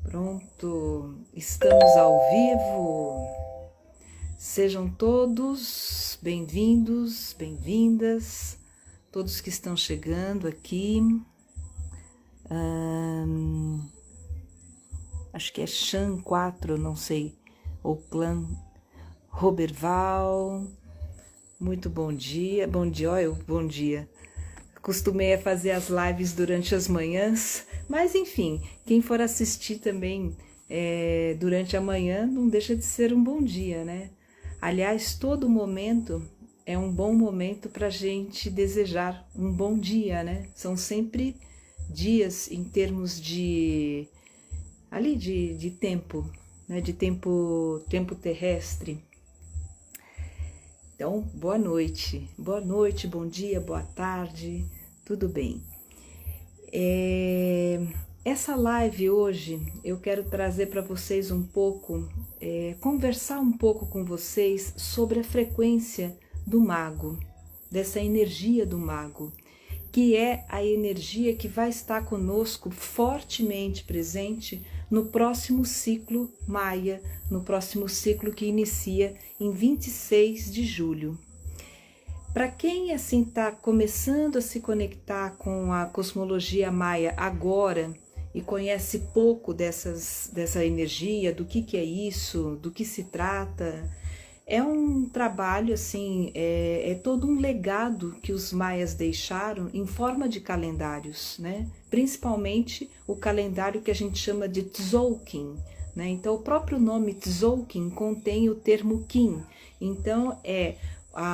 Pronto, estamos ao vivo. Sejam todos bem-vindos, bem-vindas, todos que estão chegando aqui. Acho que é Chan 4, não sei, ou Clã Roberval. Muito bom dia, bom dia. Costumei a fazer as lives durante as manhãs, mas enfim, quem for assistir também durante a manhã não deixa de ser um bom dia, né? Aliás, todo momento é um bom momento para a gente desejar um bom dia, né? São sempre dias em termos de tempo, né? De tempo terrestre. Então, boa noite, bom dia, boa tarde, tudo bem? Essa live hoje eu quero trazer para vocês um pouco, conversar um pouco com vocês sobre a frequência do mago, dessa energia do mago, que é a energia que vai estar conosco fortemente presente no próximo ciclo maia, no próximo ciclo que inicia em 26 de julho. Para quem assim está começando a se conectar com a cosmologia maia agora e conhece pouco dessa energia, do que é isso, do que se trata, é um trabalho assim, é todo um legado que os maias deixaram em forma de calendários, né? Principalmente o calendário que a gente chama de Tzolk'in, né? Então o próprio nome Tzolk'in contém o termo Kin, então é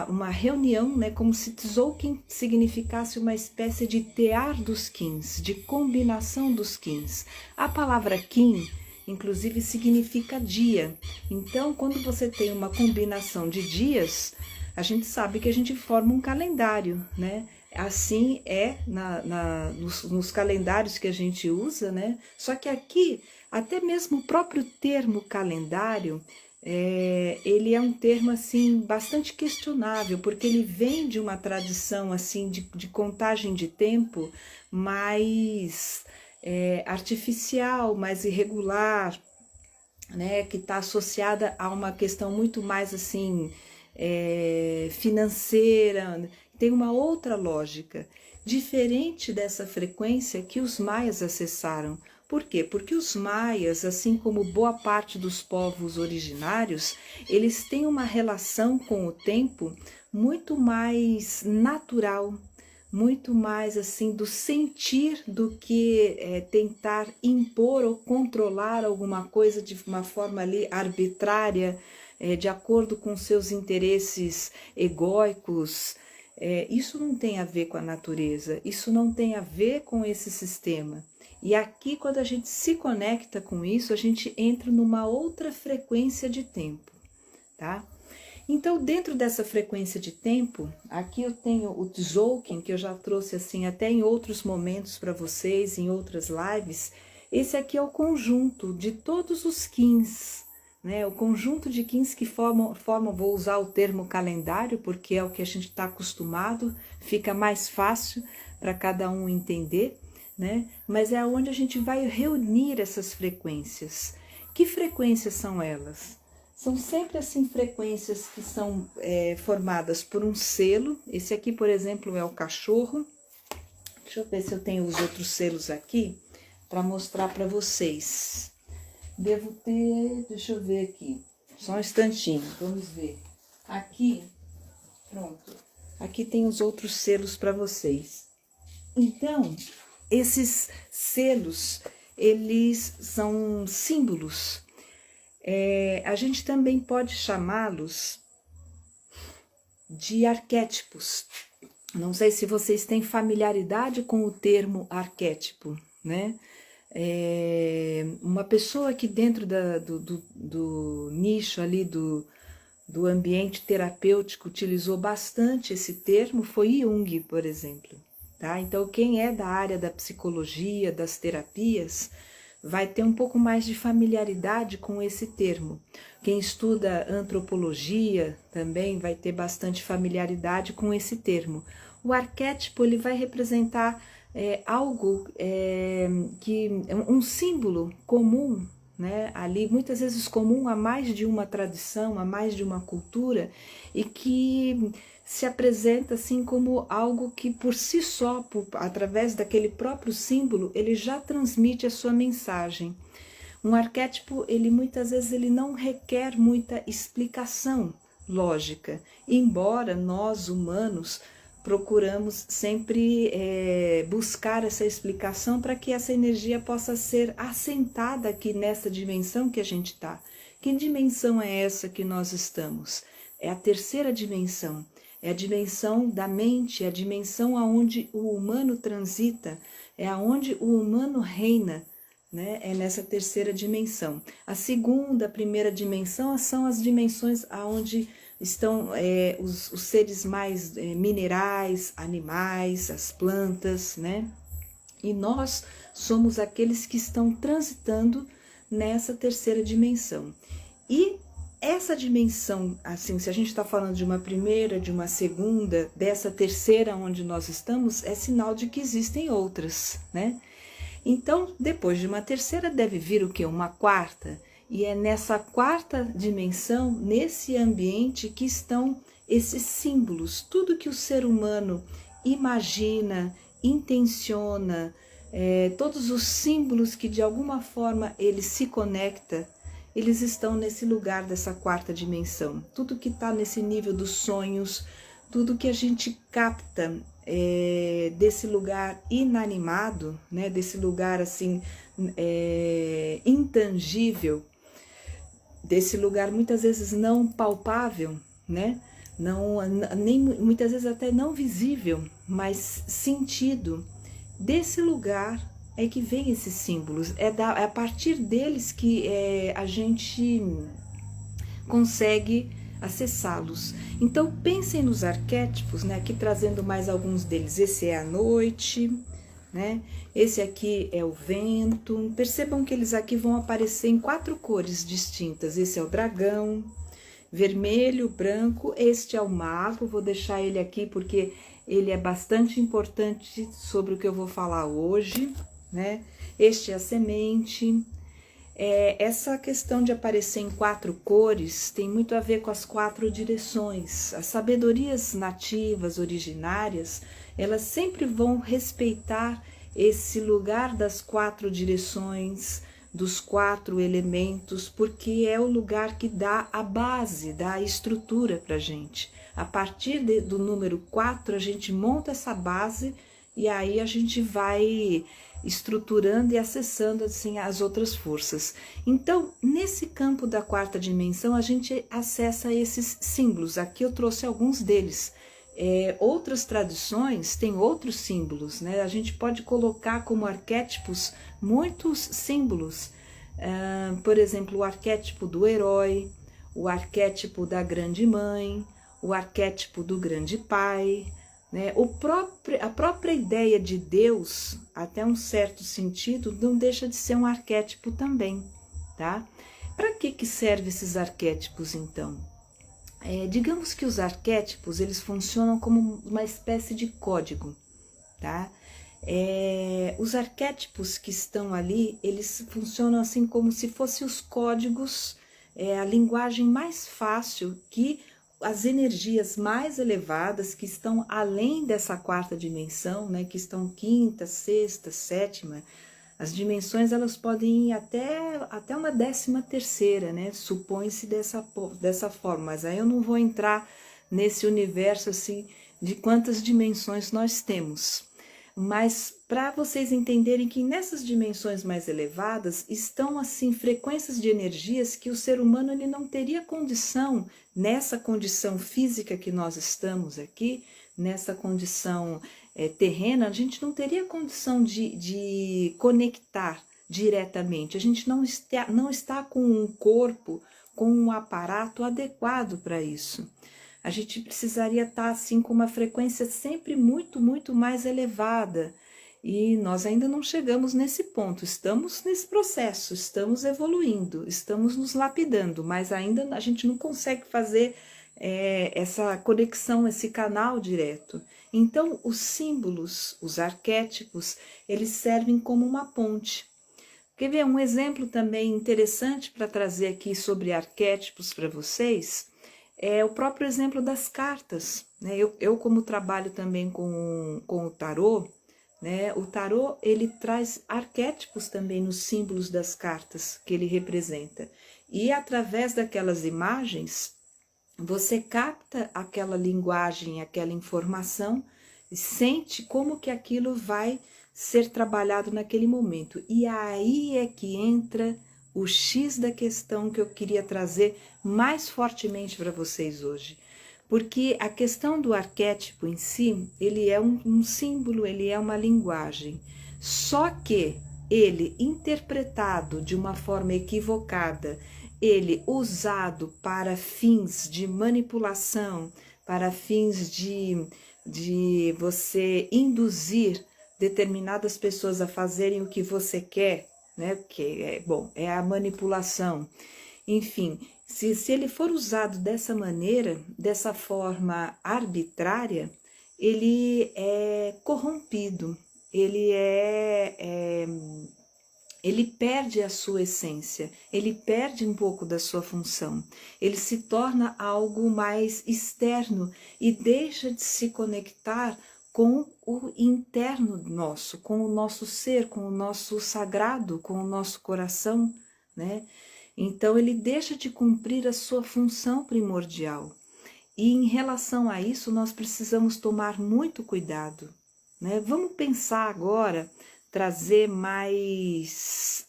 uma reunião, né, como se Tzolk'in significasse uma espécie de tear dos Kins, de combinação dos Kins. A palavra Kin inclusive significa dia. Então, quando você tem uma combinação de dias, a gente sabe que a gente forma um calendário, né? Assim é nos calendários que a gente usa, né? Só que aqui, até mesmo o próprio termo calendário, ele é um termo assim bastante questionável, porque ele vem de uma tradição assim de contagem de tempo mais artificial, mais irregular, né, que está associada a uma questão muito mais assim financeira, tem uma outra lógica, diferente dessa frequência que os maias acessaram. Por quê? Porque os maias, assim como boa parte dos povos originários, eles têm uma relação com o tempo muito mais natural, muito mais assim do sentir do que tentar impor ou controlar alguma coisa de uma forma ali arbitrária, de acordo com seus interesses egóicos. Isso não tem a ver com a natureza, isso não tem a ver com esse sistema. E aqui, quando a gente se conecta com isso, a gente entra numa outra frequência de tempo, tá? Então, dentro dessa frequência de tempo, aqui eu tenho o Tzolk'in, que eu já trouxe assim até em outros momentos para vocês, em outras lives. Esse aqui é o conjunto de todos os Kins, né? O conjunto de Kins que formam, vou usar o termo calendário, porque é o que a gente está acostumado, fica mais fácil para cada um entender, né? Mas é onde a gente vai reunir essas frequências. Que frequências são elas? São sempre assim frequências que são formadas por um selo. Esse aqui, por exemplo, é o cachorro. Deixa eu ver se eu tenho os outros selos aqui para mostrar para vocês. Devo ter, deixa eu ver aqui, só um instantinho, vamos ver. Aqui, pronto. Aqui tem os outros selos para vocês. Então, esses selos, eles são símbolos. A gente também pode chamá-los de arquétipos. Não sei se vocês têm familiaridade com o termo arquétipo, né? Uma pessoa que dentro do nicho ali do ambiente terapêutico utilizou bastante esse termo foi Jung, por exemplo. Tá? Então, quem é da área da psicologia, das terapias, vai ter um pouco mais de familiaridade com esse termo. Quem estuda antropologia também vai ter bastante familiaridade com esse termo. O arquétipo ele vai representar algo que é um símbolo comum, né? Ali muitas vezes comum a mais de uma tradição, a mais de uma cultura, e que se apresenta assim como algo que por si só, através daquele próprio símbolo, ele já transmite a sua mensagem. Um arquétipo, ele muitas vezes ele não requer muita explicação lógica, embora nós humanos procuramos sempre buscar essa explicação para que essa energia possa ser assentada aqui nessa dimensão que a gente está. Que dimensão é essa que nós estamos? É a terceira dimensão, é a dimensão da mente, é a dimensão aonde o humano transita, é aonde o humano reina, né? É nessa terceira dimensão. A segunda, a primeira dimensão são as dimensões aonde estão os seres mais minerais, animais, as plantas, né? E nós somos aqueles que estão transitando nessa terceira dimensão. E essa dimensão, assim, se a gente está falando de uma primeira, de uma segunda, dessa terceira onde nós estamos, é sinal de que existem outras, né? Então, depois de uma terceira, deve vir o quê? Uma quarta. E é nessa quarta dimensão, nesse ambiente, que estão esses símbolos. Tudo que o ser humano imagina, intenciona, todos os símbolos que de alguma forma ele se conecta, eles estão nesse lugar dessa quarta dimensão. Tudo que está nesse nível dos sonhos, tudo que a gente capta desse lugar inanimado, né, desse lugar assim intangível, desse lugar muitas vezes não palpável, né, não, nem muitas vezes até não visível, mas sentido. Desse lugar é que vem esses símbolos, é a partir deles que a gente consegue acessá-los. Então pensem nos arquétipos, né? Aqui trazendo mais alguns deles. Esse é a noite, né? Esse aqui é o vento. Percebam que eles aqui vão aparecer em 4 cores distintas. Esse é o dragão, vermelho, branco. Este é o mago. Vou deixar ele aqui porque ele é bastante importante sobre o que eu vou falar hoje, né? Este é a semente. Essa questão de aparecer em 4 cores tem muito a ver com as 4 direções. As sabedorias nativas, originárias, elas sempre vão respeitar esse lugar das 4 direções, dos 4 elementos, porque é o lugar que dá a base, dá a estrutura para a gente. A partir do número 4, a gente monta essa base e aí a gente vai estruturando e acessando assim as outras forças. Então, nesse campo da quarta dimensão, a gente acessa esses símbolos. Aqui eu trouxe alguns deles. Outras tradições têm outros símbolos, né? A gente pode colocar como arquétipos muitos símbolos. Por exemplo, o arquétipo do herói, o arquétipo da grande mãe, o arquétipo do grande pai, né? A própria ideia de Deus, até um certo sentido, não deixa de ser um arquétipo também, tá? Para que servem esses arquétipos, então? Digamos que os arquétipos, eles funcionam como uma espécie de código, tá? Os arquétipos que estão ali, eles funcionam assim como se fossem os códigos, a linguagem mais fácil que as energias mais elevadas que estão além dessa quarta dimensão, né, que estão quinta, sexta, sétima, as dimensões elas podem ir até uma 13ª, né, supõe-se dessa forma, mas aí eu não vou entrar nesse universo assim de quantas dimensões nós temos. Mas para vocês entenderem que nessas dimensões mais elevadas estão assim frequências de energias que o ser humano ele não teria condição, nessa condição física que nós estamos aqui, nessa condição terrena, a gente não teria condição de conectar diretamente. A gente não está com um corpo, com um aparato adequado para isso. A gente precisaria estar assim com uma frequência sempre muito, muito mais elevada. E nós ainda não chegamos nesse ponto, estamos nesse processo, estamos evoluindo, estamos nos lapidando, mas ainda a gente não consegue fazer essa conexão, esse canal direto. Então, os símbolos, os arquétipos, eles servem como uma ponte. Quer ver um exemplo também interessante para trazer aqui sobre arquétipos para vocês? É o próprio exemplo das cartas, né? Eu como trabalho também com o tarô, né? O tarô, ele traz arquétipos também nos símbolos das cartas que ele representa. E através daquelas imagens, você capta aquela linguagem, aquela informação, e sente como que aquilo vai ser trabalhado naquele momento. E aí é que entra o X da questão que eu queria trazer mais fortemente para vocês hoje. Porque a questão do arquétipo em si, ele é um símbolo, ele é uma linguagem. Só que ele, interpretado de uma forma equivocada, ele usado para fins de manipulação, para fins de você induzir determinadas pessoas a fazerem o que você quer, né? Que é a manipulação. Enfim, se ele for usado dessa maneira, dessa forma arbitrária, ele é corrompido, ele perde a sua essência, ele perde um pouco da sua função, ele se torna algo mais externo e deixa de se conectar com o interno nosso, com o nosso ser, com o nosso sagrado, com o nosso coração, né? Então ele deixa de cumprir a sua função primordial. E em relação a isso, nós precisamos tomar muito cuidado, né? Vamos pensar agora, trazer mais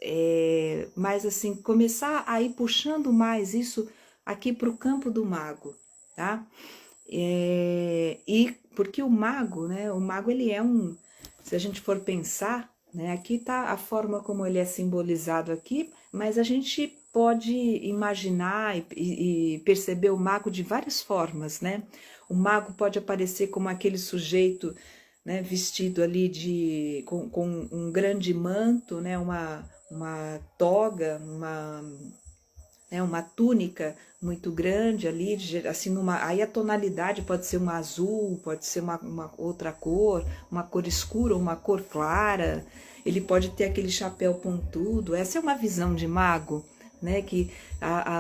assim, começar a ir puxando mais isso aqui para o campo do mago, tá? E porque o mago, né? O mago, ele é se a gente for pensar, né? Aqui tá a forma como ele é simbolizado aqui, mas a gente pode imaginar e perceber o mago de várias formas, né? O mago pode aparecer como aquele sujeito, né, vestido ali com um grande manto, né, uma toga, uma túnica muito grande ali, assim, aí a tonalidade pode ser uma azul, pode ser uma outra cor, uma cor escura, uma cor clara, ele pode ter aquele chapéu pontudo. Essa é uma visão de mago, né, que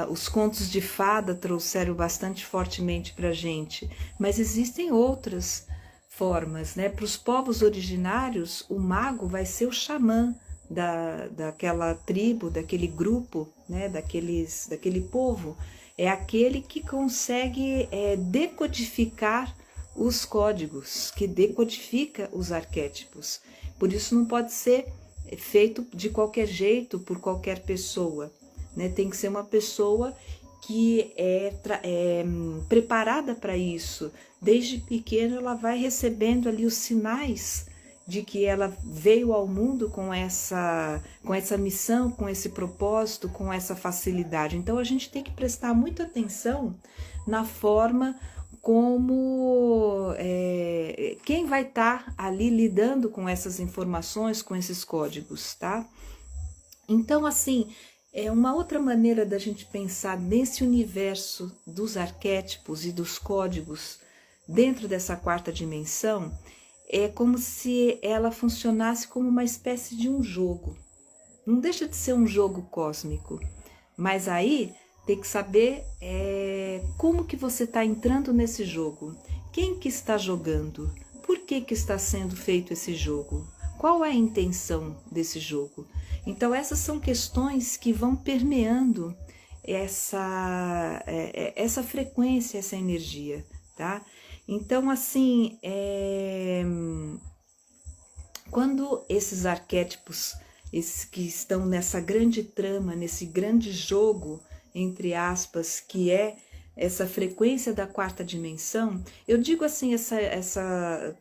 os contos de fada trouxeram bastante fortemente para a gente, mas existem outras formas, né? Para os povos originários, o mago vai ser o xamã daquela tribo, daquele grupo, né? Daquele povo. É aquele que consegue decodificar os códigos, que decodifica os arquétipos. Por isso não pode ser feito de qualquer jeito por qualquer pessoa, né? Tem que ser uma pessoa que é preparada para isso. Desde pequena ela vai recebendo ali os sinais de que ela veio ao mundo com essa missão, com esse propósito, com essa facilidade. Então a gente tem que prestar muita atenção na forma como quem vai estar ali lidando com essas informações, com esses códigos, tá? Então, assim, uma outra maneira da gente pensar nesse universo dos arquétipos e dos códigos dentro dessa quarta dimensão é como se ela funcionasse como uma espécie de um jogo. Não deixa de ser um jogo cósmico, mas aí tem que saber como que você está entrando nesse jogo, quem que está jogando, por que está sendo feito esse jogo, qual é a intenção desse jogo. Então essas são questões que vão permeando essa frequência, essa energia, tá? Então, assim, quando esses arquétipos que estão nessa grande trama, nesse grande jogo, entre aspas, que é essa frequência da quarta dimensão, eu digo assim,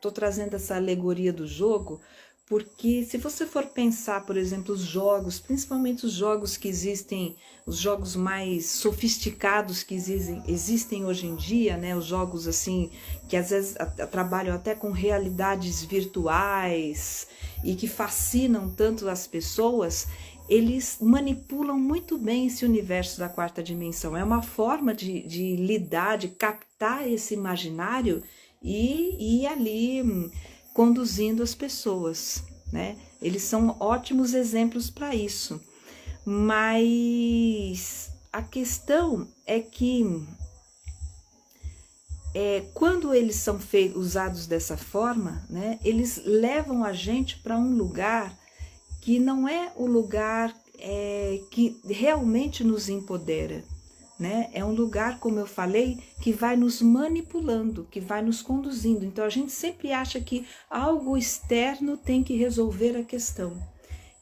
tô trazendo essa alegoria do jogo, porque se você for pensar, por exemplo, os jogos, principalmente os jogos que existem, os jogos mais sofisticados que existem hoje em dia, né? Os jogos assim que às vezes trabalham até com realidades virtuais e que fascinam tanto as pessoas, eles manipulam muito bem esse universo da quarta dimensão. É uma forma de lidar, de captar esse imaginário e ir ali conduzindo as pessoas, né? Eles são ótimos exemplos para isso. Mas a questão é que quando eles são usados dessa forma, né, eles levam a gente para um lugar que não é o lugar que realmente nos empodera, né? É um lugar, como eu falei, que vai nos manipulando, que vai nos conduzindo. Então a gente sempre acha que algo externo tem que resolver a questão.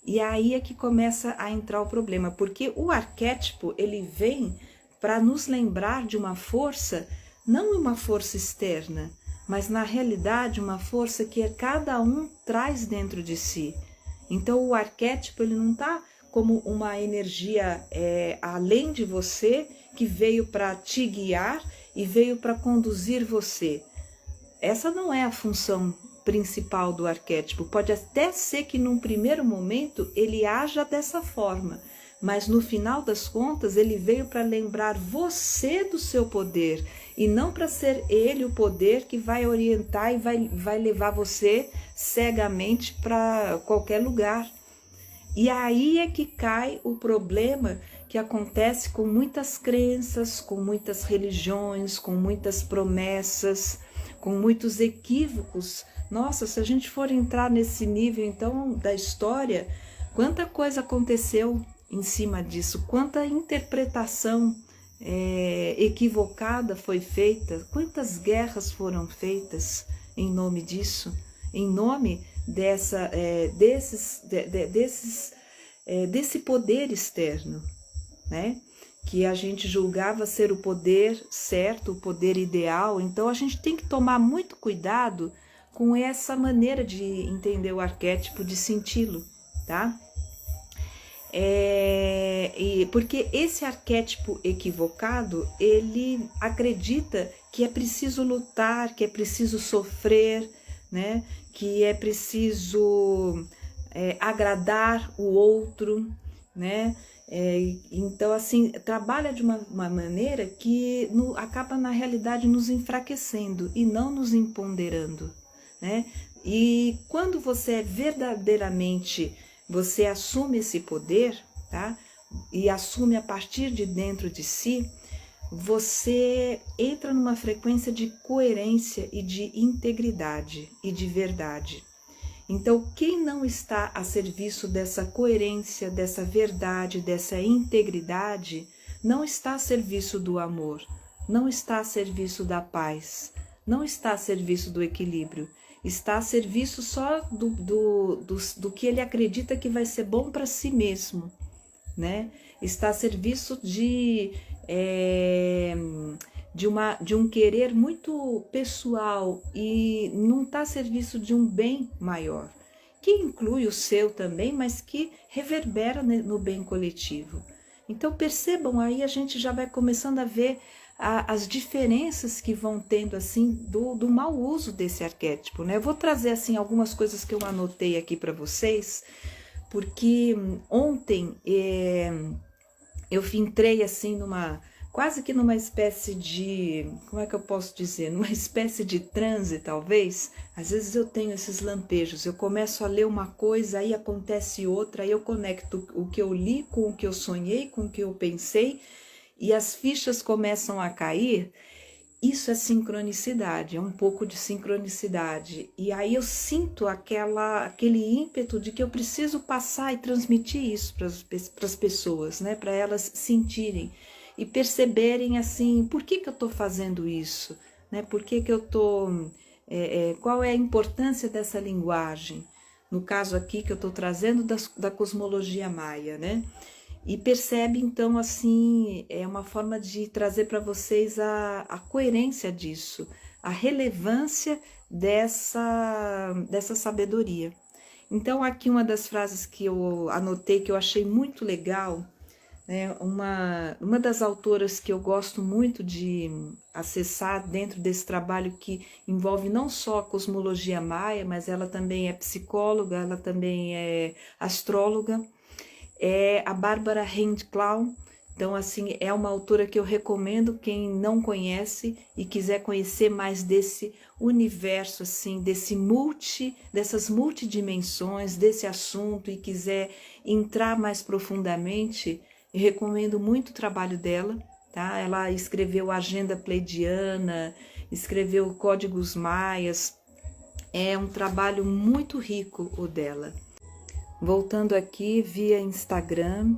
E aí é que começa a entrar o problema, porque o arquétipo ele vem para nos lembrar de uma força, não uma força externa, mas na realidade uma força que cada um traz dentro de si. Então o arquétipo ele não está como uma energia além de você, que veio para te guiar e veio para conduzir você. Essa não é a função principal do arquétipo. Pode até ser que num primeiro momento ele haja dessa forma, mas no final das contas ele veio para lembrar você do seu poder e não para ser ele o poder que vai orientar e vai levar você cegamente para qualquer lugar. E aí é que cai o problema que acontece com muitas crenças, com muitas religiões, com muitas promessas, com muitos equívocos. Nossa, se a gente for entrar nesse nível então da história, quanta coisa aconteceu em cima disso, quanta interpretação equivocada foi feita, quantas guerras foram feitas em nome disso, em nome desse poder externo, né? Que a gente julgava ser o poder certo, o poder ideal. Então a gente tem que tomar muito cuidado com essa maneira de entender o arquétipo, de senti-lo, tá? Porque esse arquétipo equivocado, ele acredita que é preciso lutar, que é preciso sofrer, né? Que é preciso agradar o outro, né? Então, assim, trabalha de uma maneira que acaba, na realidade, nos enfraquecendo e não nos empoderando, né? E quando você verdadeiramente, você assume esse poder, tá? E assume a partir de dentro de si, você entra numa frequência de coerência e de integridade e de verdade. Então, quem não está a serviço dessa coerência, dessa verdade, dessa integridade, não está a serviço do amor, não está a serviço da paz, não está a serviço do equilíbrio, está a serviço só do que ele acredita que vai ser bom para si mesmo, né? Está a serviço de um querer muito pessoal e não está a serviço de um bem maior, que inclui o seu também, mas que reverbera no bem coletivo. Então percebam aí, a gente já vai começando a ver as diferenças que vão tendo assim do mau uso desse arquétipo, né? Eu vou trazer assim algumas coisas que eu anotei aqui para vocês, porque ontem eu entrei assim quase que numa espécie de, como é que eu posso dizer, numa espécie de transe talvez. Às vezes eu tenho esses lampejos, eu começo a ler uma coisa, aí acontece outra, aí eu conecto o que eu li com o que eu sonhei, com o que eu pensei, e as fichas começam a cair. Isso é sincronicidade, é um pouco de sincronicidade. E aí eu sinto aquele ímpeto de que eu preciso passar e transmitir isso para as pessoas, né? Para elas sentirem e perceberem assim, por que eu estou fazendo isso? Né? Por que eu estou... qual é a importância dessa linguagem? No caso aqui que eu estou trazendo da cosmologia maia, né? E percebe, então, assim, é uma forma de trazer para vocês a coerência disso, a relevância dessa sabedoria. Então, aqui uma das frases que eu anotei, que eu achei muito legal, né, uma das autoras que eu gosto muito de acessar dentro desse trabalho, que envolve não só a cosmologia maia, mas ela também é psicóloga, ela também é astróloga, é a Bárbara Handclough. Então, assim, é uma autora que eu recomendo quem não conhece e quiser conhecer mais desse universo, assim, dessas multidimensões, desse assunto e quiser entrar mais profundamente, eu recomendo muito o trabalho dela, tá? Ela escreveu Agenda Pleiadiana, escreveu Códigos Maias, é um trabalho muito rico o dela. Voltando aqui via Instagram,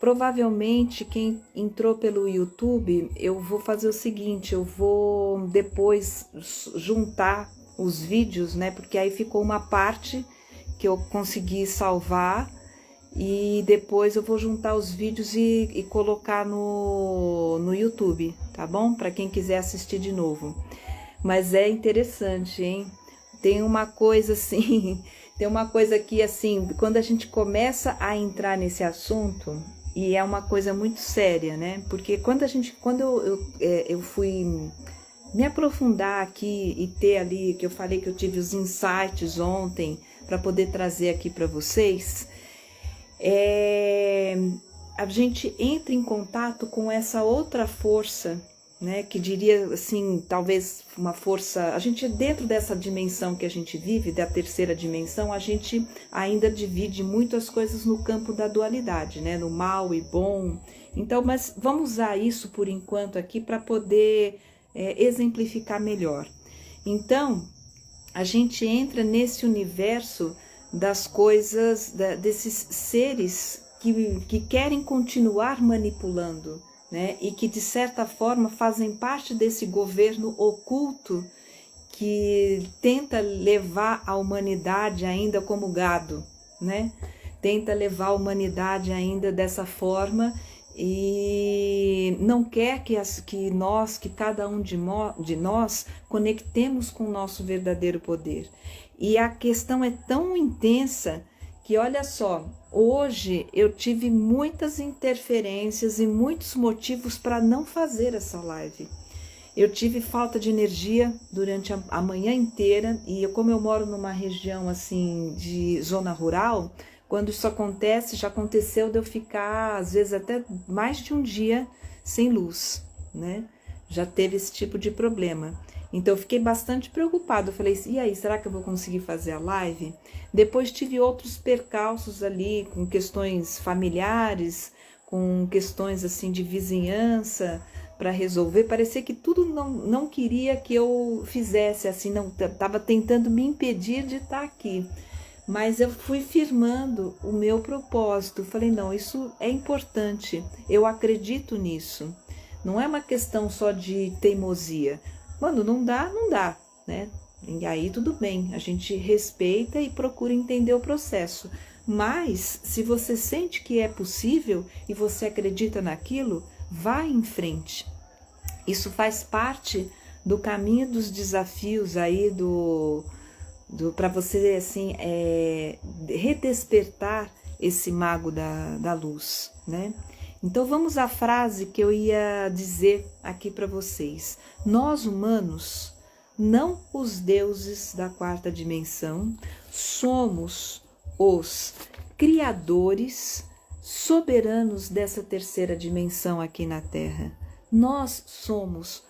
provavelmente quem entrou pelo YouTube, eu vou fazer o seguinte, eu vou depois juntar os vídeos, né? Porque aí ficou uma parte que eu consegui salvar e depois eu vou juntar os vídeos e colocar no YouTube, tá bom? Para quem quiser assistir de novo. Mas é interessante, hein? Tem uma coisa assim, tem uma coisa que assim, quando a gente começa a entrar nesse assunto, e é uma coisa muito séria, né? Porque quando eu fui me aprofundar aqui e ter ali, que eu falei que eu tive os insights ontem para poder trazer aqui para vocês, a gente entra em contato com essa outra força, né, que diria assim, talvez uma força, a gente dentro dessa dimensão que a gente vive, da terceira dimensão, a gente ainda divide muitas coisas no campo da dualidade, né, no mal e bom. Então, mas vamos usar isso por enquanto aqui para poder exemplificar melhor. Então, a gente entra nesse universo das coisas, desses seres que querem continuar manipulando, né? E que de certa forma fazem parte desse governo oculto que tenta levar a humanidade ainda como gado, né? Tenta levar a humanidade ainda dessa forma e não quer que cada um de nós conectemos com o nosso verdadeiro poder. E a questão é tão intensa que, olha só, hoje eu tive muitas interferências e muitos motivos para não fazer essa live. Eu tive falta de energia durante a manhã inteira e como eu moro numa região assim de zona rural, quando isso acontece, já aconteceu de eu ficar às vezes até mais de um dia sem luz, né? Já teve esse tipo de problema. Então eu fiquei bastante preocupada, eu falei, e aí, será que eu vou conseguir fazer a live? Depois tive outros percalços ali, com questões familiares, com questões assim de vizinhança para resolver, parecia que tudo não queria que eu fizesse, assim, não estava tentando me impedir de estar aqui. Mas eu fui firmando o meu propósito, falei, não, isso é importante, eu acredito nisso. Não é uma questão só de teimosia. Quando não dá, não dá, né? E aí tudo bem, a gente respeita e procura entender o processo. Mas se você sente que é possível e você acredita naquilo, vá em frente. Isso faz parte do caminho dos desafios aí para você assim redespertar esse mago da luz, né? Então vamos à frase que eu ia dizer aqui para vocês. Nós humanos, não os deuses da quarta dimensão, somos os criadores soberanos dessa terceira dimensão aqui na Terra. Nós somos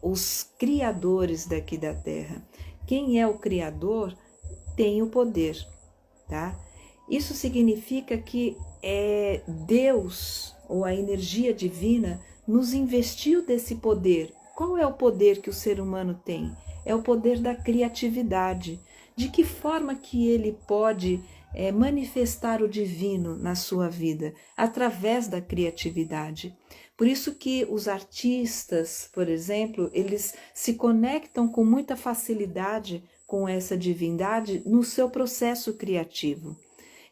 os criadores daqui da Terra. Quem é o criador tem o poder, tá? Isso significa que Deus ou a energia divina nos investiu desse poder. Qual é o poder que o ser humano tem? É o poder da criatividade. De que forma que ele pode manifestar o divino na sua vida? Através da criatividade. Por isso que os artistas, por exemplo, eles se conectam com muita facilidade com essa divindade no seu processo criativo.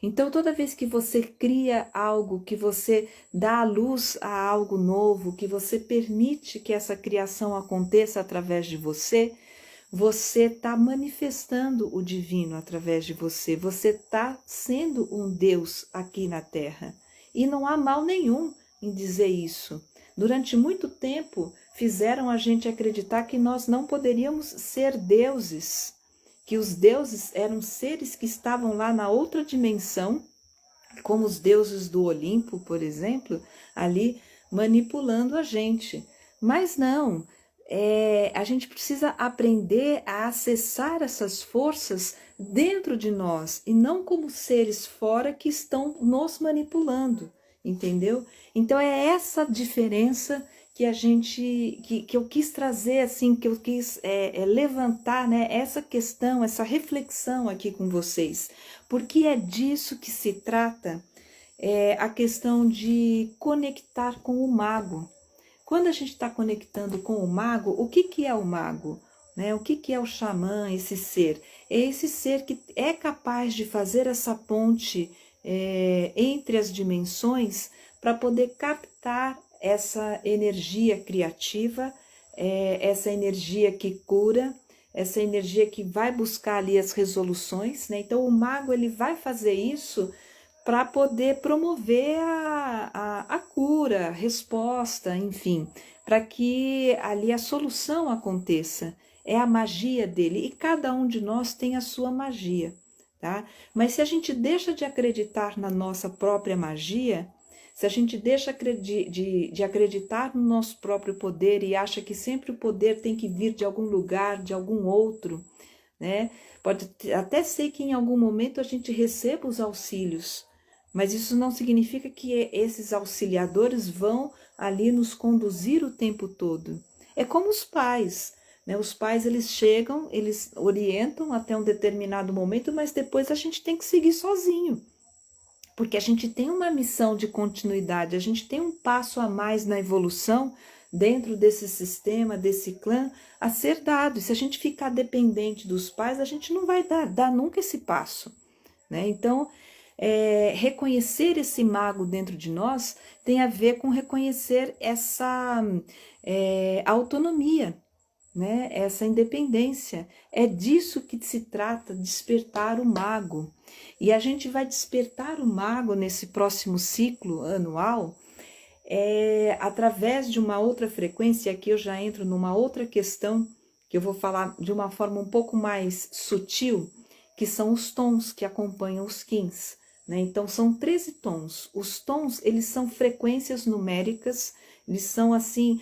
Então, toda vez que você cria algo, que você dá a luz a algo novo, que você permite que essa criação aconteça através de você, você está manifestando o divino através de você. Você está sendo um Deus aqui na Terra. E não há mal nenhum em dizer isso. Durante muito tempo, fizeram a gente acreditar que nós não poderíamos ser deuses, que os deuses eram seres que estavam lá na outra dimensão, como os deuses do Olimpo, por exemplo, ali manipulando a gente. Mas não, a gente precisa aprender a acessar essas forças dentro de nós e não como seres fora que estão nos manipulando, entendeu? Então é essa diferença que que eu quis trazer, assim, que eu quis levantar, né, essa questão, essa reflexão aqui com vocês, porque é disso que se trata, a questão de conectar com o mago. Quando a gente está conectando com o mago, o que é o mago? Né? O que é o xamã, esse ser? É esse ser que é capaz de fazer essa ponte entre as dimensões para poder captar essa energia criativa, essa energia que cura, essa energia que vai buscar ali as resoluções, né? Então o mago ele vai fazer isso para poder promover a cura, a resposta, enfim, para que ali a solução aconteça. É a magia dele e cada um de nós tem a sua magia, tá? Mas se a gente deixa de acreditar na nossa própria magia, se a gente deixa de acreditar no nosso próprio poder e acha que sempre o poder tem que vir de algum lugar, de algum outro, né? Pode até ser que em algum momento a gente receba os auxílios, mas isso não significa que esses auxiliadores vão ali nos conduzir o tempo todo. É como os pais, né? Os pais eles chegam, eles orientam até um determinado momento, mas depois a gente tem que seguir sozinho. Porque a gente tem uma missão de continuidade, a gente tem um passo a mais na evolução dentro desse sistema, desse clã, a ser dado. E se a gente ficar dependente dos pais, a gente não vai dar nunca esse passo, né? Então, reconhecer esse mago dentro de nós tem a ver com reconhecer essa autonomia, né? Essa independência. É disso que se trata, despertar o mago. E a gente vai despertar o mago nesse próximo ciclo anual através de uma outra frequência. Aqui eu já entro numa outra questão que eu vou falar de uma forma um pouco mais sutil, que são os tons que acompanham os Qins, né? Então são 13 tons. Os tons, eles são frequências numéricas, eles são assim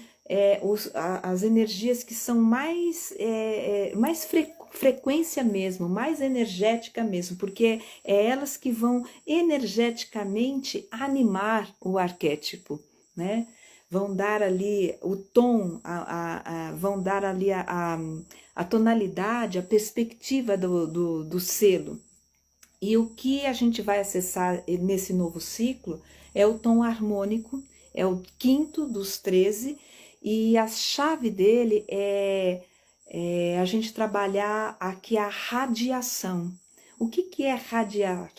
as energias que são mais frequência mesmo, mais energética mesmo, porque é elas que vão energeticamente animar o arquétipo, né? Vão dar ali o tom, vão dar ali a tonalidade, a perspectiva do selo. E o que a gente vai acessar nesse novo ciclo é o tom harmônico, é o quinto dos 13, e a chave dele é a gente trabalhar aqui a radiação. O que é radiar?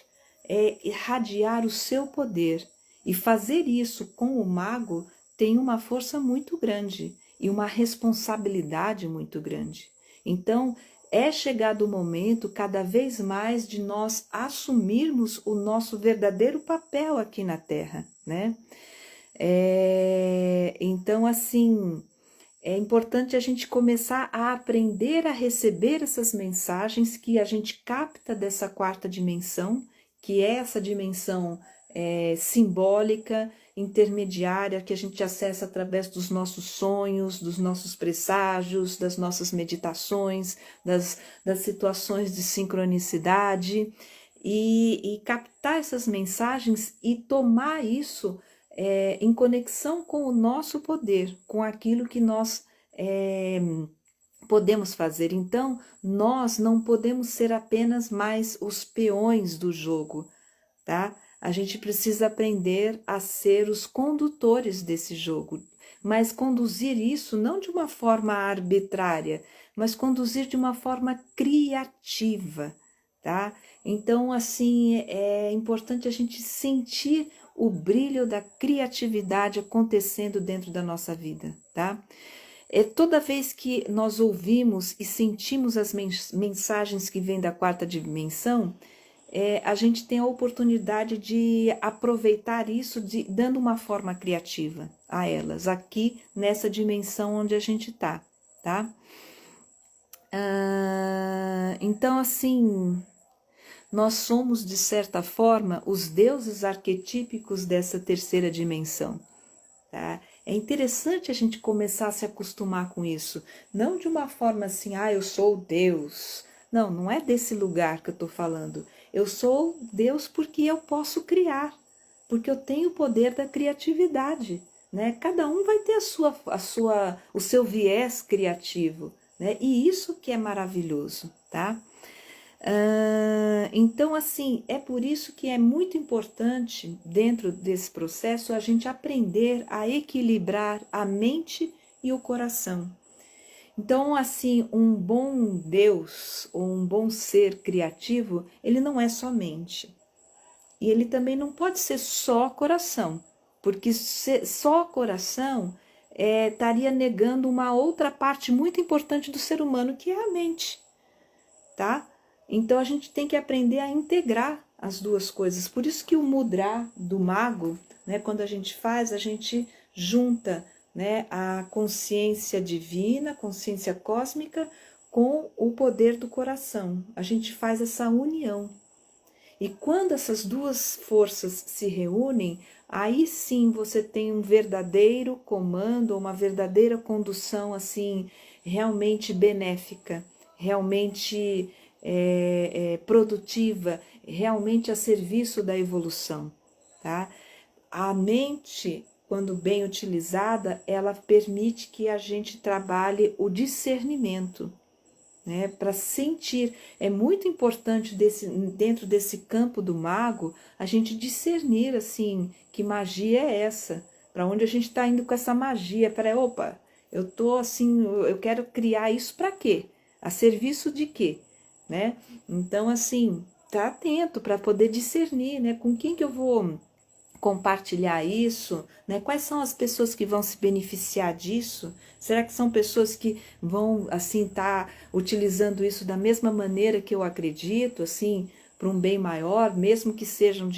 É irradiar o seu poder. E fazer isso com o mago tem uma força muito grande e uma responsabilidade muito grande. Então, é chegado o momento cada vez mais de nós assumirmos o nosso verdadeiro papel aqui na Terra, né? Então, assim, é importante a gente começar a aprender a receber essas mensagens que a gente capta dessa quarta dimensão, que é essa dimensão simbólica, intermediária, que a gente acessa através dos nossos sonhos, dos nossos presságios, das nossas meditações, das situações de sincronicidade, e captar essas mensagens e tomar isso em conexão com o nosso poder, com aquilo que nós podemos fazer. Então, nós não podemos ser apenas mais os peões do jogo, tá? A gente precisa aprender a ser os condutores desse jogo, mas conduzir isso não de uma forma arbitrária, mas conduzir de uma forma criativa, tá? Então, assim, é importante a gente sentir o brilho da criatividade acontecendo dentro da nossa vida, tá? Toda vez que nós ouvimos e sentimos as mensagens que vêm da quarta dimensão, a gente tem a oportunidade de aproveitar isso dando uma forma criativa a elas, aqui nessa dimensão onde a gente está, tá? Então, assim, nós somos, de certa forma, os deuses arquetípicos dessa terceira dimensão. Tá? É interessante a gente começar a se acostumar com isso. Não de uma forma assim, eu sou Deus. Não, não é desse lugar que eu estou falando. Eu sou Deus porque eu posso criar, porque eu tenho o poder da criatividade. Né? Cada um vai ter o seu viés criativo. Né? E isso que é maravilhoso. Tá? Então, assim, é por isso que é muito importante, dentro desse processo, a gente aprender a equilibrar a mente e o coração. Então, assim, um bom Deus ou um bom ser criativo, ele não é só mente. E ele também não pode ser só coração, porque só coração estaria negando uma outra parte muito importante do ser humano, que é a mente, tá? Então a gente tem que aprender a integrar as duas coisas. Por isso que o mudra do mago, né, quando a gente faz, a gente junta, né, a consciência divina, consciência cósmica, com o poder do coração. A gente faz essa união. E quando essas duas forças se reúnem, aí sim você tem um verdadeiro comando, uma verdadeira condução assim, realmente benéfica, realmente produtiva, realmente a serviço da evolução. Tá? A mente, quando bem utilizada, ela permite que a gente trabalhe o discernimento. Né, para sentir. É muito importante dentro desse campo do mago a gente discernir assim que magia é essa, para onde a gente está indo com essa magia. Para opa, eu tô assim, eu quero criar isso para quê? A serviço de quê? Né? Então assim, tá atento para poder discernir, né, com quem que eu vou compartilhar isso, né? Quais são as pessoas que vão se beneficiar disso? Será que são pessoas que vão assim estar utilizando isso da mesma maneira que eu acredito, assim, para um bem maior, mesmo que sejam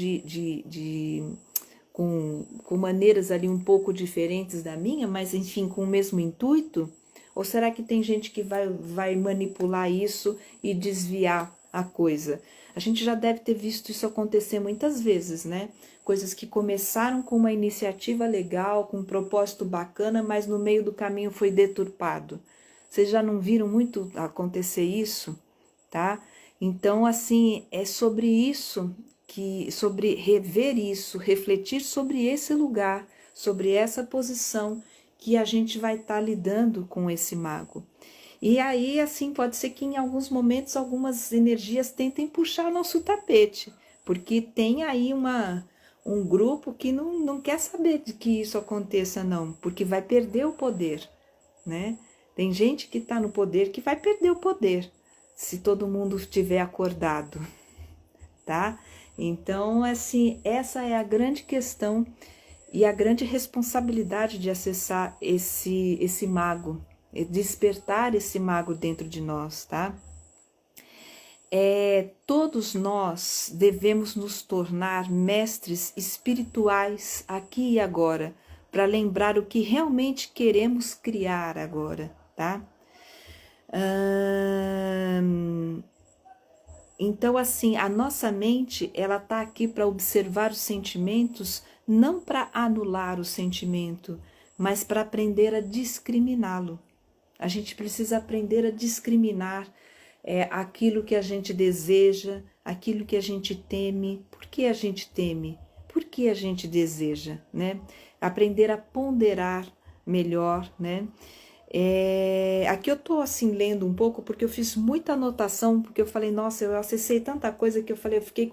com maneiras ali um pouco diferentes da minha, mas enfim, com o mesmo intuito? Ou será que tem gente que vai manipular isso e desviar a coisa? A gente já deve ter visto isso acontecer muitas vezes, né? Coisas que começaram com uma iniciativa legal, com um propósito bacana, mas no meio do caminho foi deturpado. Vocês já não viram muito acontecer isso, tá? Então, assim, é sobre isso, sobre rever isso, refletir sobre esse lugar, sobre essa posição que a gente vai estar lidando com esse mago. E aí, assim, pode ser que em alguns momentos algumas energias tentem puxar nosso tapete, porque tem aí um grupo que não quer saber de que isso aconteça, não, porque vai perder o poder, né? Tem gente que está no poder que vai perder o poder, se todo mundo estiver acordado, tá? Então, assim, essa é a grande questão e a grande responsabilidade de acessar esse mago, despertar esse mago dentro de nós, tá? Todos nós devemos nos tornar mestres espirituais aqui e agora, para lembrar o que realmente queremos criar agora, tá? Então, assim, a nossa mente, ela tá aqui para observar os sentimentos, não para anular o sentimento, mas para aprender a discriminá-lo. A gente precisa aprender a discriminar aquilo que a gente deseja, aquilo que a gente teme. Por que a gente teme? Por que a gente deseja, né? Aprender a ponderar melhor, né? Aqui eu tô assim lendo um pouco porque eu fiz muita anotação, porque eu falei, nossa, eu acessei tanta coisa que eu fiquei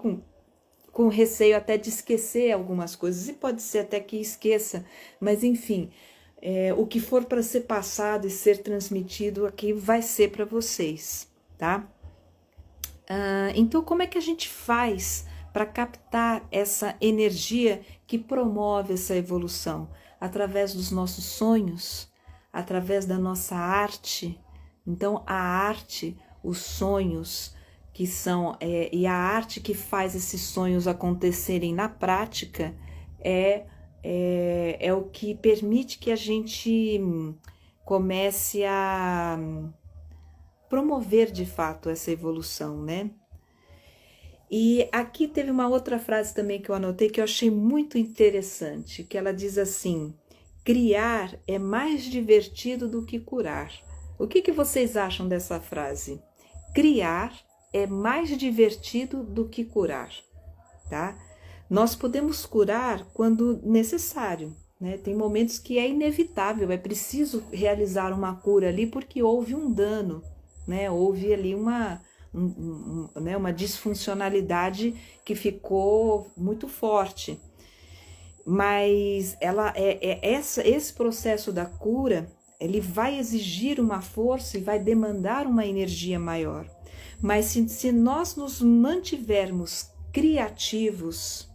com receio até de esquecer algumas coisas, e pode ser até que esqueça, mas enfim, o que for para ser passado e ser transmitido aqui vai ser para vocês, tá? Então, como é que a gente faz para captar essa energia que promove essa evolução? Através dos nossos sonhos, através da nossa arte. Então, a arte, os sonhos, que são e a arte que faz esses sonhos acontecerem na prática é o que permite que a gente comece a promover de fato essa evolução, né? E aqui teve uma outra frase também que eu anotei que eu achei muito interessante, que ela diz assim: criar é mais divertido do que curar. O que vocês acham dessa frase? Criar é mais divertido do que curar, tá? Nós podemos curar quando necessário, né? Tem momentos que é inevitável, é preciso realizar uma cura ali porque houve um dano, né? Houve ali uma disfuncionalidade que ficou muito forte. Mas esse processo da cura, ele vai exigir uma força e vai demandar uma energia maior. Mas se nós nos mantivermos criativos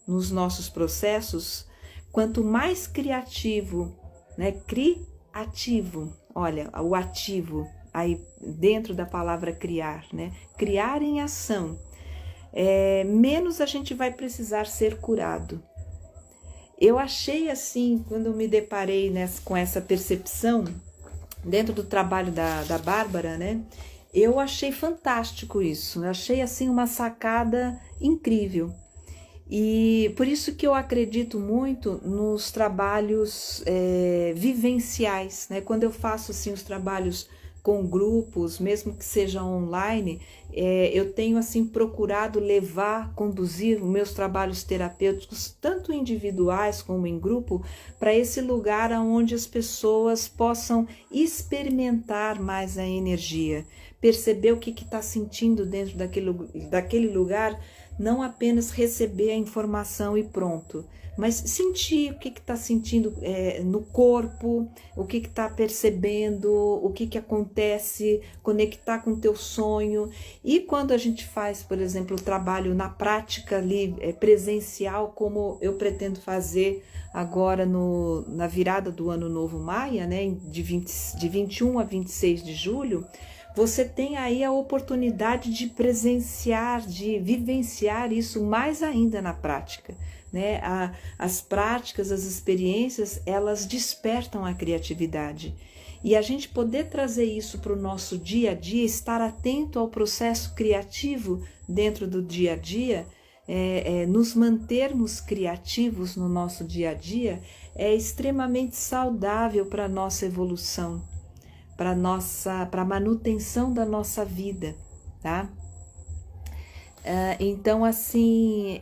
nos nossos processos, quanto mais criativo, né, criativo, olha, o ativo, aí dentro da palavra criar, né, criar em ação, menos a gente vai precisar ser curado. Eu achei assim, quando eu me deparei com essa percepção, dentro do trabalho da Bárbara, né, eu achei fantástico isso, eu achei assim uma sacada incrível. E por isso que eu acredito muito nos trabalhos vivenciais, né? Quando eu faço assim os trabalhos com grupos, mesmo que seja online, eu tenho assim procurado conduzir os meus trabalhos terapêuticos, tanto individuais como em grupo, para esse lugar onde as pessoas possam experimentar mais a energia, perceber o que está sentindo dentro daquele lugar, não apenas receber a informação e pronto, mas sentir o que está sentindo no corpo, o que está percebendo, o que acontece, conectar com o teu sonho. E quando a gente faz, por exemplo, o trabalho na prática ali, presencial, como eu pretendo fazer agora na virada do Ano Novo Maia, né, de 21 a 26 de julho, você tem aí a oportunidade de presenciar, de vivenciar isso mais ainda na prática, né? As práticas, as experiências, elas despertam a criatividade. E a gente poder trazer isso para o nosso dia a dia, estar atento ao processo criativo dentro do dia a dia, nos mantermos criativos no nosso dia a dia, é extremamente saudável para a nossa evolução, para a manutenção da nossa vida, tá? Então, assim,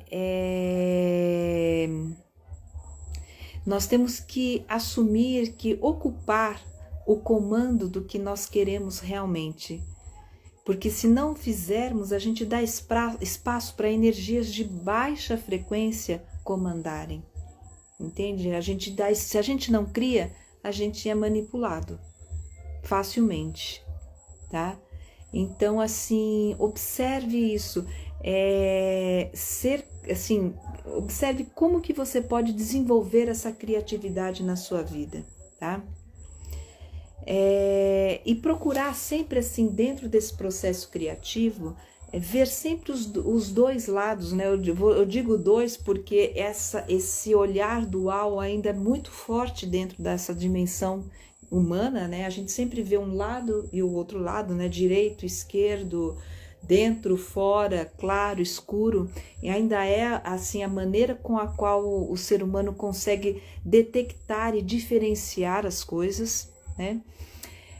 nós temos que assumir que ocupar o comando do que nós queremos realmente, porque se não fizermos, a gente dá espaço para energias de baixa frequência comandarem, entende? Se a gente não cria, a gente é manipulado facilmente, tá? Então, assim, observe isso, observe como que você pode desenvolver essa criatividade na sua vida, tá? E procurar sempre, assim, dentro desse processo criativo, ver sempre os dois lados, né? Eu digo dois porque esse olhar dual ainda é muito forte dentro dessa dimensão humana, né? A gente sempre vê um lado e o outro lado, né? Direito, esquerdo, dentro, fora, claro, escuro, e ainda é assim a maneira com a qual o ser humano consegue detectar e diferenciar as coisas, né?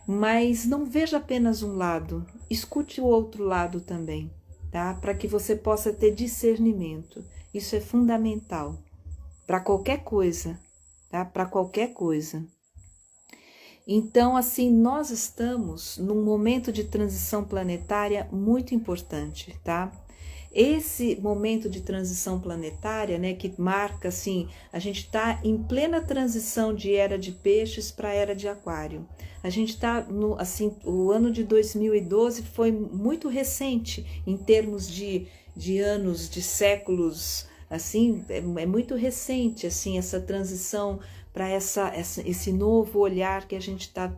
Mas não veja apenas um lado, escute o outro lado também, tá? Para que você possa ter discernimento. Isso é fundamental para qualquer coisa, tá? Para qualquer coisa. Então, assim, nós estamos num momento de transição planetária muito importante, tá? Esse momento de transição planetária, né, que marca, assim, a gente está em plena transição de era de peixes para era de aquário. A gente está, o ano de 2012 foi muito recente em termos de anos, de séculos, assim, é muito recente, assim, essa transição para esse novo olhar que a gente está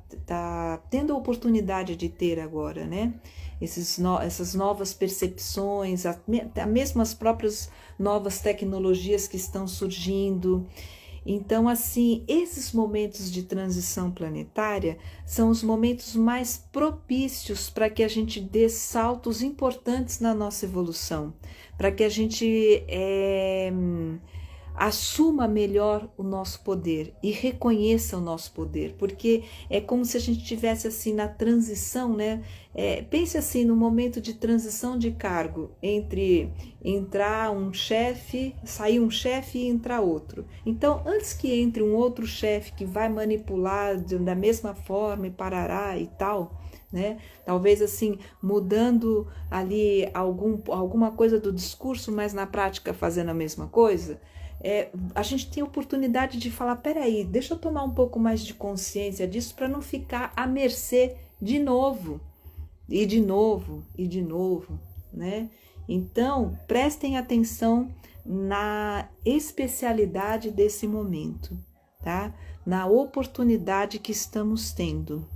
tendo a oportunidade de ter agora, né? Essas novas percepções, mesmo as próprias novas tecnologias que estão surgindo. Então, assim, esses momentos de transição planetária são os momentos mais propícios para que a gente dê saltos importantes na nossa evolução, para que a gente assuma melhor o nosso poder e reconheça o nosso poder, porque é como se a gente estivesse assim na transição, né? Pense assim no momento de transição de cargo entre entrar um chefe, sair um chefe e entrar outro. Então, antes que entre um outro chefe que vai manipular da mesma forma e parará e tal, né? Talvez assim mudando ali alguma coisa do discurso, mas na prática fazendo a mesma coisa. A gente tem a oportunidade de falar, peraí, deixa eu tomar um pouco mais de consciência disso para não ficar à mercê de novo, e de novo, e de novo, né? Então, prestem atenção na especialidade desse momento, tá? Na oportunidade que estamos tendo.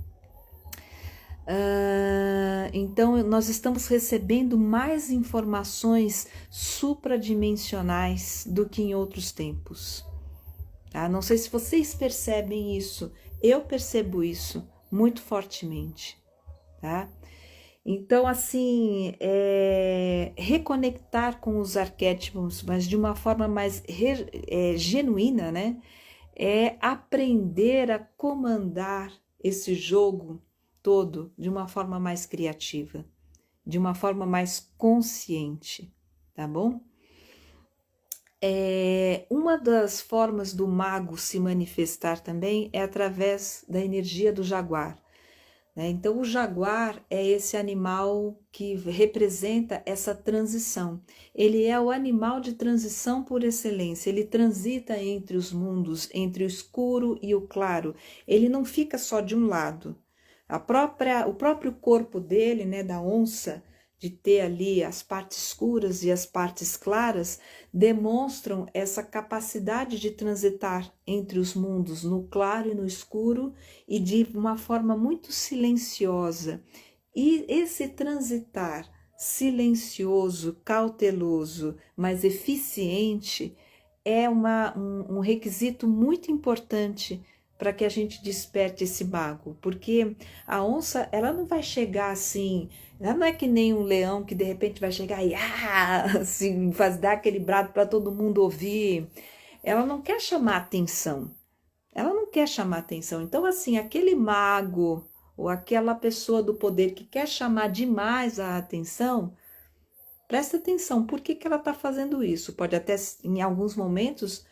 Então, nós estamos recebendo mais informações supradimensionais do que em outros tempos. Tá? Não sei se vocês percebem isso, eu percebo isso muito fortemente. Tá? Então, assim, reconectar com os arquétipos, mas de uma forma mais genuína, né? É aprender a comandar esse jogo todo de uma forma mais criativa, de uma forma mais consciente, tá bom? Uma das formas do mago se manifestar também é através da energia do jaguar. Então, o jaguar é esse animal que representa essa transição. Ele é o animal de transição por excelência. Ele transita entre os mundos, entre o escuro e o claro. Ele não fica só de um lado. O próprio corpo dele, né, da onça, de ter ali as partes escuras e as partes claras, demonstram essa capacidade de transitar entre os mundos, no claro e no escuro, e de uma forma muito silenciosa. E esse transitar silencioso, cauteloso, mas eficiente, é um requisito muito importante para que a gente desperte esse mago, porque a onça, ela não vai chegar assim, ela não é que nem um leão que de repente vai chegar e assim, dar aquele brado para todo mundo ouvir. Ela não quer chamar atenção. Ela não quer chamar atenção. Então, assim, aquele mago ou aquela pessoa do poder que quer chamar demais a atenção, presta atenção, por que ela está fazendo isso? Pode até, em alguns momentos,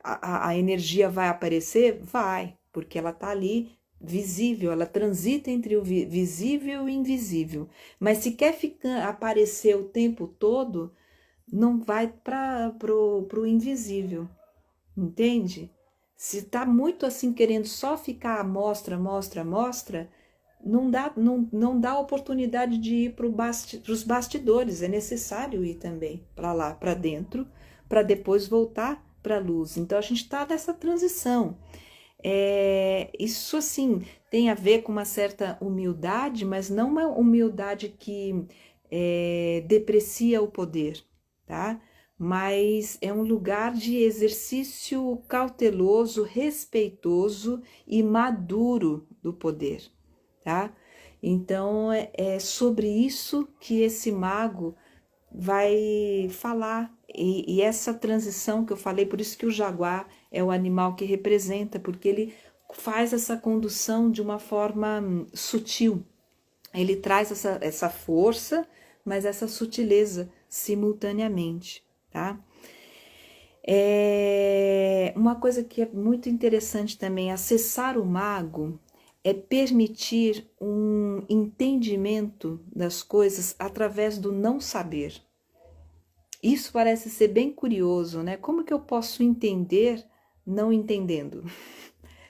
a energia vai aparecer? Vai, porque ela está ali visível, ela transita entre o visível e o invisível. Mas se quer aparecer o tempo todo, não vai para o invisível, entende? Se está muito assim querendo só ficar mostra, não dá oportunidade de ir para os bastidores. É necessário ir também para lá, para dentro, para depois voltar para a luz. Então a gente está nessa transição. Isso assim tem a ver com uma certa humildade, mas não uma humildade que deprecia o poder, tá? Mas é um lugar de exercício cauteloso, respeitoso e maduro do poder, tá? Então é sobre isso que esse mago vai falar. E essa transição que eu falei, por isso que o jaguar é o animal que representa, porque ele faz essa condução de uma forma sutil. Ele traz essa força, mas essa sutileza simultaneamente, tá? Uma coisa que é muito interessante também, acessar o mago é permitir um entendimento das coisas através do não saber. Isso parece ser bem curioso, né? Como que eu posso entender não entendendo?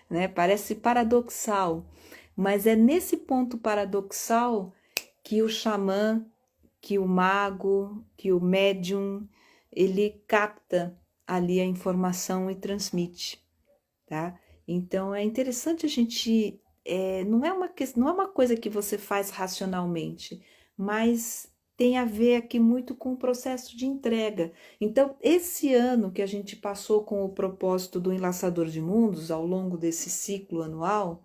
Né? Parece paradoxal, mas é nesse ponto paradoxal que o xamã, que o mago, que o médium, ele capta ali a informação e transmite, tá? Então é interessante a gente, não é uma coisa que você faz racionalmente, mas tem a ver aqui muito com o processo de entrega. Então, esse ano que a gente passou com o propósito do Enlaçador de Mundos, ao longo desse ciclo anual,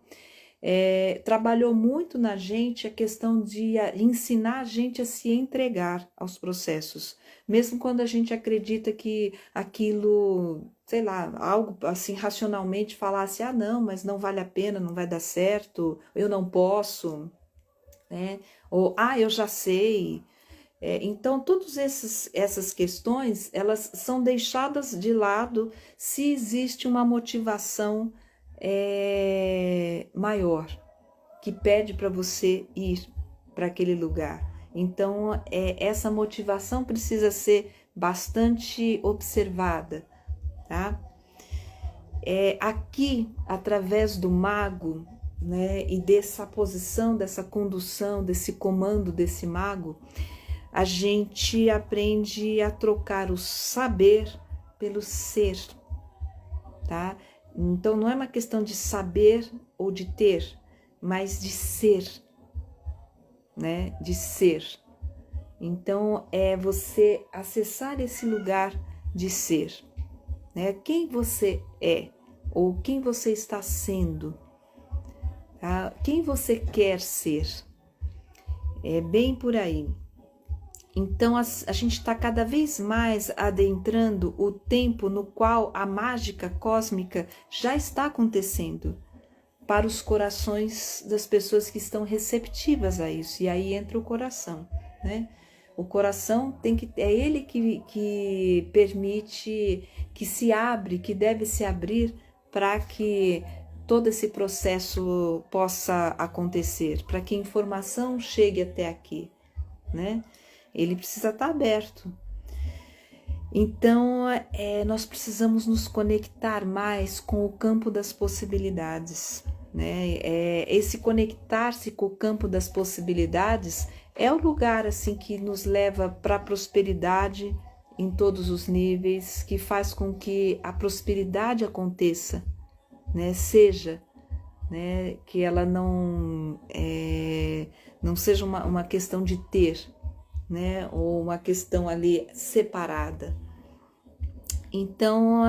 trabalhou muito na gente a questão de ensinar a gente a se entregar aos processos, mesmo quando a gente acredita que aquilo, sei lá, algo assim racionalmente falasse, ah não, mas não vale a pena, não vai dar certo, eu não posso, né? Ou ah, eu já sei. Então, todas essas questões, elas são deixadas de lado se existe uma motivação maior, que pede para você ir para aquele lugar. Então, essa motivação precisa ser bastante observada, tá? Aqui, através do mago, né, e dessa posição, dessa condução, desse comando desse mago, a gente aprende a trocar o saber pelo ser, tá? Então não é uma questão de saber ou de ter, mas de ser, né? De ser. Então é você acessar esse lugar de ser, né? Quem você é ou quem você está sendo, tá? Quem você quer ser. É bem por aí. Então, a gente está cada vez mais adentrando o tempo no qual a mágica cósmica já está acontecendo para os corações das pessoas que estão receptivas a isso. E aí entra o coração, né? O coração é ele que permite, que se abre, que deve se abrir para que todo esse processo possa acontecer, para que a informação chegue até aqui, né? Ele precisa estar aberto. Então, nós precisamos nos conectar mais com o campo das possibilidades, né? Esse conectar-se com o campo das possibilidades é o lugar assim que nos leva para a prosperidade em todos os níveis, que faz com que a prosperidade aconteça, né? Seja, né? Que ela não seja uma questão de ter, né? Ou uma questão ali separada. Então,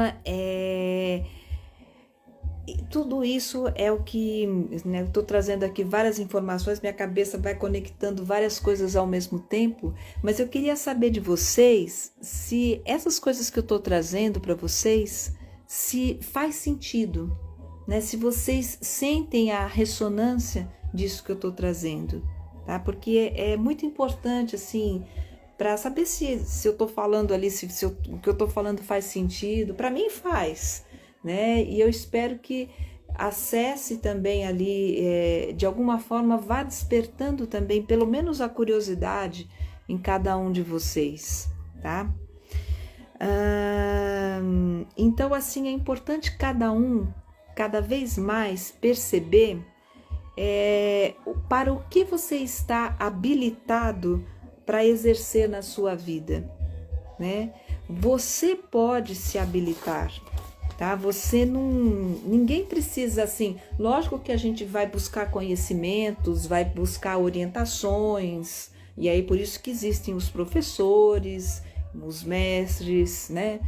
tudo isso é o que, né, eu estou trazendo aqui várias informações, minha cabeça vai conectando várias coisas ao mesmo tempo, mas eu queria saber de vocês se essas coisas que eu estou trazendo para vocês, se faz sentido, né? Se vocês sentem a ressonância disso que eu estou trazendo. Tá? Porque é muito importante, assim, para saber se eu estou falando ali, o que eu estou falando faz sentido. Para mim faz, né? E eu espero que acesse também ali, de alguma forma, vá despertando também, pelo menos a curiosidade em cada um de vocês, tá? Então, assim, é importante cada vez mais perceber para o que você está habilitado para exercer na sua vida, né? Você pode se habilitar, tá? Ninguém precisa assim, lógico que a gente vai buscar conhecimentos, vai buscar orientações, e aí por isso que existem os professores, os mestres, né?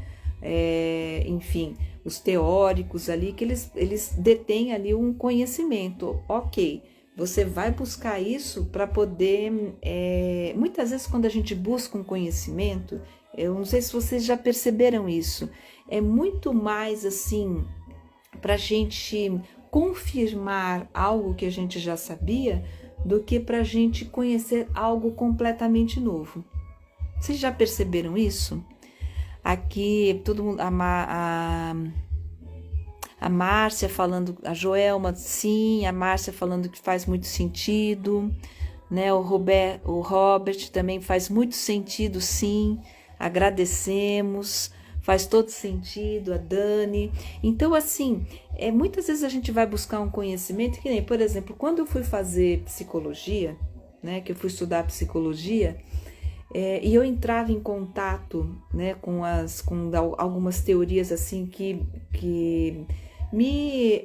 Enfim, os teóricos ali, que eles detêm ali um conhecimento, ok, você vai buscar isso para poder, muitas vezes quando a gente busca um conhecimento, eu não sei se vocês já perceberam isso, é muito mais assim, para a gente confirmar algo que a gente já sabia, do que para a gente conhecer algo completamente novo. Vocês já perceberam isso? Aqui, todo mundo, a Márcia falando, a Joelma, sim, a Márcia falando que faz muito sentido, né? O Robert também faz muito sentido, sim, agradecemos, faz todo sentido, a Dani. Então, assim, muitas vezes a gente vai buscar um conhecimento, que nem, por exemplo, quando eu fui fazer psicologia, né, que eu fui estudar psicologia, e eu entrava em contato, né, com algumas teorias assim que me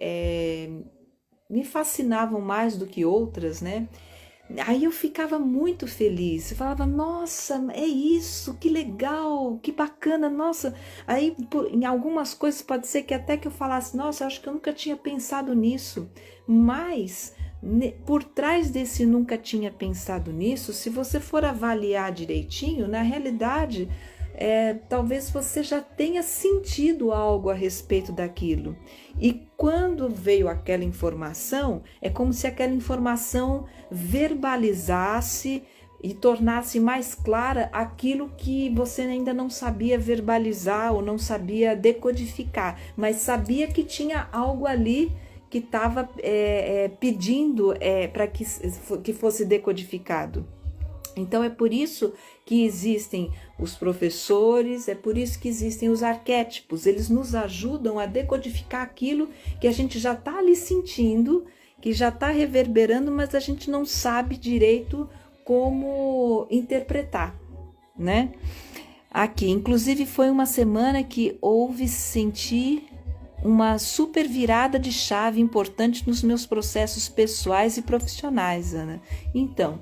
fascinavam mais do que outras, né? Aí eu ficava muito feliz, eu falava, nossa, é isso, que legal, que bacana, nossa. Aí em algumas coisas pode ser que até que eu falasse, nossa, eu acho que eu nunca tinha pensado nisso, mas por trás desse nunca tinha pensado nisso, se você for avaliar direitinho, na realidade, talvez você já tenha sentido algo a respeito daquilo. E quando veio aquela informação, é como se aquela informação verbalizasse e tornasse mais clara aquilo que você ainda não sabia verbalizar ou não sabia decodificar, mas sabia que tinha algo ali que estava pedindo para que fosse decodificado. Então é por isso que existem os professores, é por isso que existem os arquétipos. Eles nos ajudam a decodificar aquilo que a gente já está ali sentindo, que já está reverberando, mas a gente não sabe direito como interpretar, né? Aqui, inclusive, foi uma semana que senti uma super virada de chave importante nos meus processos pessoais e profissionais, Ana. Então,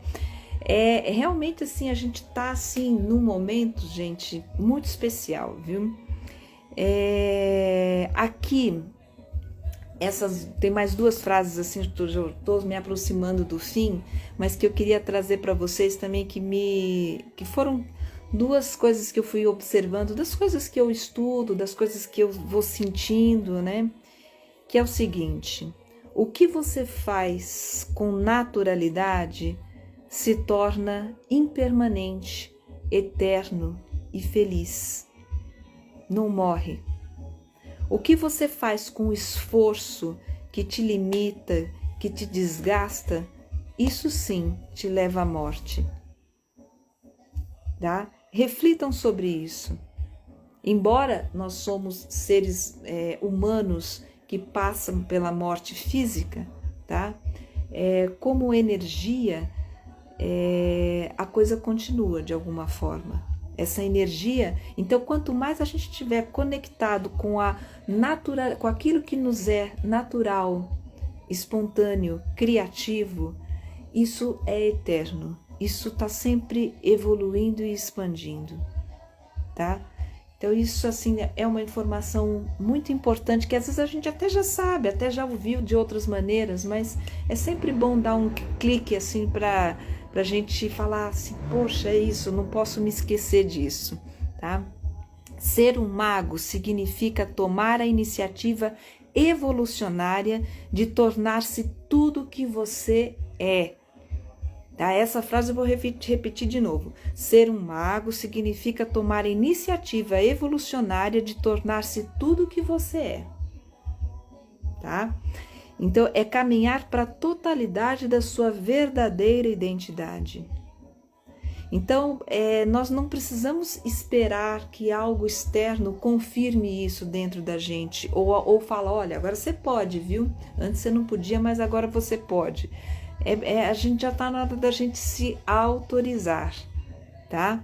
realmente assim, a gente tá assim num momento, gente, muito especial, viu? Aqui, tem mais duas frases assim, eu tô me aproximando do fim, mas que eu queria trazer para vocês também, que foram duas coisas que eu fui observando, das coisas que eu estudo, das coisas que eu vou sentindo, né? Que é o seguinte: o que você faz com naturalidade se torna impermanente, eterno e feliz. Não morre. O que você faz com esforço que te limita, que te desgasta, isso sim te leva à morte. Tá? Reflitam sobre isso. Embora nós somos seres humanos que passam pela morte física, tá? Como energia, a coisa continua de alguma forma. Essa energia, então quanto mais a gente estiver conectado com com aquilo que nos é natural, espontâneo, criativo, isso é eterno. Isso está sempre evoluindo e expandindo, tá? Então isso assim é uma informação muito importante que às vezes a gente até já sabe, até já ouviu de outras maneiras, mas é sempre bom dar um clique assim para a gente falar assim, poxa, é isso, não posso me esquecer disso, tá? Ser um mago significa tomar a iniciativa evolucionária de tornar-se tudo que você é. Tá? Essa frase eu vou repetir de novo. Ser um mago significa tomar a iniciativa evolucionária de tornar-se tudo que você é. Tá? Então, é caminhar para a totalidade da sua verdadeira identidade. Então, nós não precisamos esperar que algo externo confirme isso dentro da gente. Ou fala, olha, agora você pode, viu? Antes você não podia, mas agora você pode. A gente já está na hora da gente se autorizar, tá?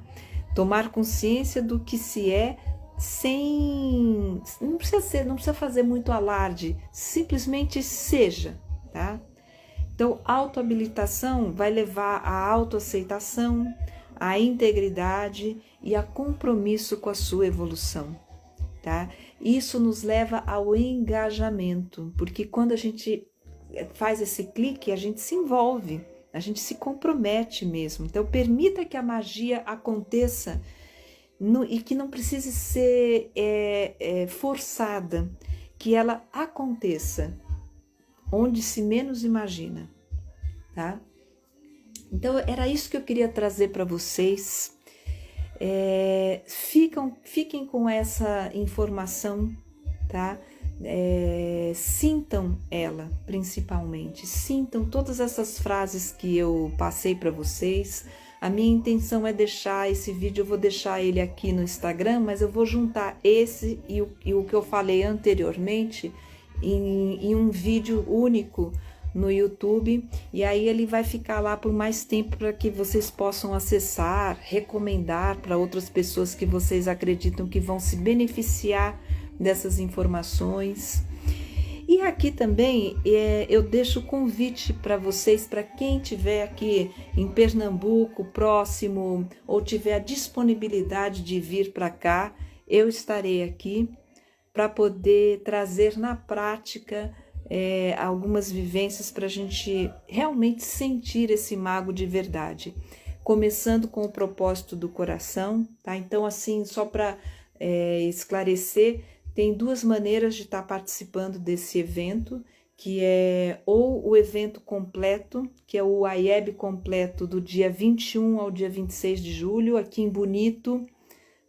Tomar consciência do que se é sem... Não precisa fazer muito alarde, simplesmente seja, tá? Então, autohabilitação vai levar à autoaceitação, à integridade e a compromisso com a sua evolução, tá? Isso nos leva ao engajamento, porque quando a gente faz esse clique, a gente se envolve, a gente se compromete mesmo. Então, permita que a magia aconteça e que não precise ser forçada, que ela aconteça onde se menos imagina, tá? Então, era isso que eu queria trazer para vocês. Fiquem com essa informação, tá? Sintam ela, principalmente. Sintam todas essas frases que eu passei para vocês. A minha intenção é deixar esse vídeo, eu vou deixar ele aqui no Instagram, mas eu vou juntar esse e o que eu falei anteriormente em um vídeo único no YouTube, e aí ele vai ficar lá por mais tempo para que vocês possam acessar, recomendar para outras pessoas que vocês acreditam que vão se beneficiar dessas informações. E E aqui também eu deixo o convite para vocês, para quem estiver aqui em Pernambuco, próximo, ou tiver a disponibilidade de vir para cá, eu estarei aqui para poder trazer na prática algumas vivências para a gente realmente sentir esse mago de verdade. Começando com o propósito do coração, tá? Então, assim, só para esclarecer, tem duas maneiras de estar participando desse evento, que é ou o evento completo, que é o AIEB completo do dia 21 ao dia 26 de julho, aqui em Bonito,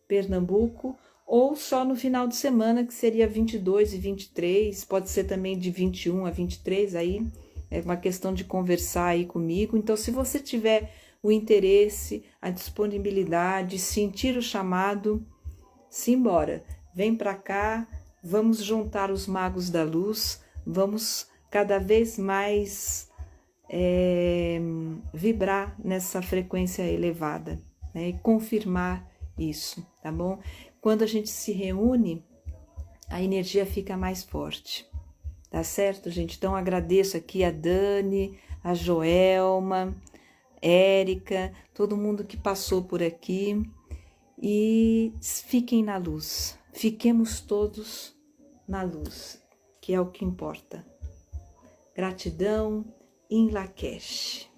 Pernambuco, ou só no final de semana, que seria 22 e 23, pode ser também de 21 a 23, aí é uma questão de conversar aí comigo. Então, se você tiver o interesse, a disponibilidade, sentir o chamado, simbora, vem para cá, vamos juntar os magos da luz, vamos cada vez mais vibrar nessa frequência elevada, né? E confirmar isso, tá bom? Quando a gente se reúne, a energia fica mais forte, tá certo, gente? Então agradeço aqui a Dani, a Joelma, Érica, todo mundo que passou por aqui, e fiquem na luz, fiquemos todos na luz, que é o que importa. Gratidão, em Lakesh.